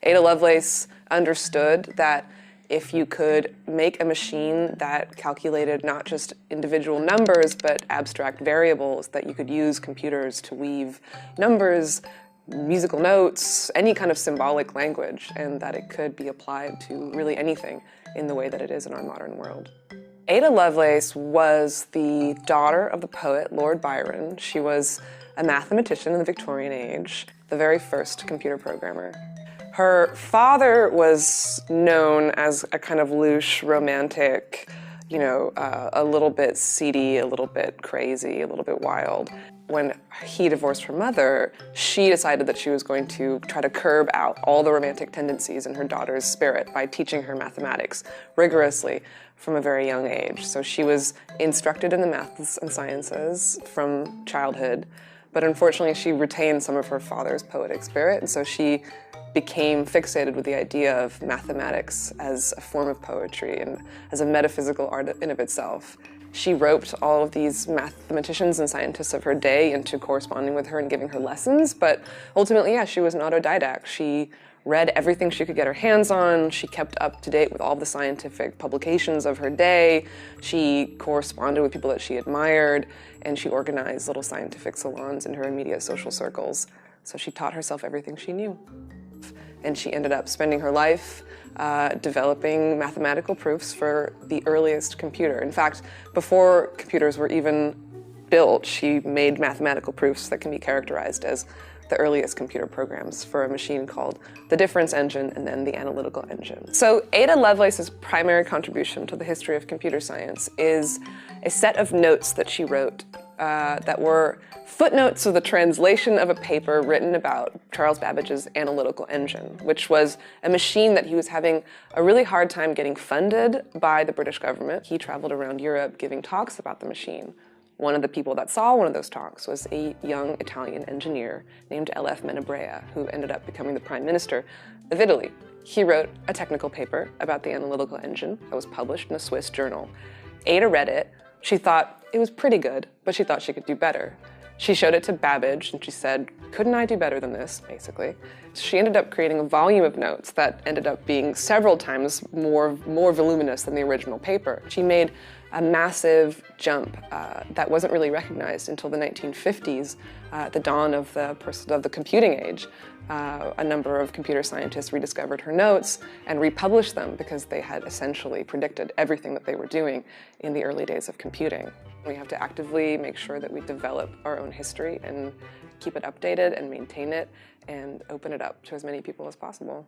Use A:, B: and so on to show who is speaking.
A: Ada Lovelace understood that if you could make a machine that calculated not just individual numbers, but abstract variables, that you could use computers to weave numbers, musical notes, any kind of symbolic language, and that it could be applied to really anything in the way that it is in our modern world. Ada Lovelace was the daughter of the poet Lord Byron. She was a mathematician in the Victorian age, the very first computer programmer. Her father was known as a kind of louche, romantic, a little bit seedy, a little bit crazy, a little bit wild. When he divorced her mother, she decided that she was going to try to curb out all the romantic tendencies in her daughter's spirit by teaching her mathematics rigorously from a very young age. So she was instructed in the maths and sciences from childhood, but unfortunately she retained some of her father's poetic spirit, and so she became fixated with the idea of mathematics as a form of poetry and as a metaphysical art in of itself. She roped all of these mathematicians and scientists of her day into corresponding with her and giving her lessons, but ultimately, yeah, she was an autodidact. She read everything she could get her hands on. She kept up to date with all the scientific publications of her day. She corresponded with people that she admired, and she organized little scientific salons in her immediate social circles. So she taught herself everything she knew. And she ended up spending her life developing mathematical proofs for the earliest computer. In fact, before computers were even built, she made mathematical proofs that can be characterized as the earliest computer programs for a machine called the difference engine and then the analytical engine. So Ada Lovelace's primary contribution to the history of computer science is a set of notes that she wrote that were footnotes of the translation of a paper written about Charles Babbage's analytical engine, which was a machine that he was having a really hard time getting funded by the British government. He traveled around Europe giving talks about the machine. One of the people that saw one of those talks was a young Italian engineer named L.F. Menabrea, who ended up becoming the Prime Minister of Italy. He wrote a technical paper about the analytical engine that was published in a Swiss journal. Ada read it. She thought it was pretty good, but she thought she could do better. She showed it to Babbage, and she said, couldn't I do better than this, basically? So she ended up creating a volume of notes that ended up being several times more voluminous than the original paper. She made a massive jump that wasn't really recognized until the 1950s, the dawn of the computing age. A number of computer scientists rediscovered her notes and republished them because they had essentially predicted everything that they were doing in the early days of computing. We have to actively make sure that we develop our own history and keep it updated and maintain it and open it up to as many people as possible.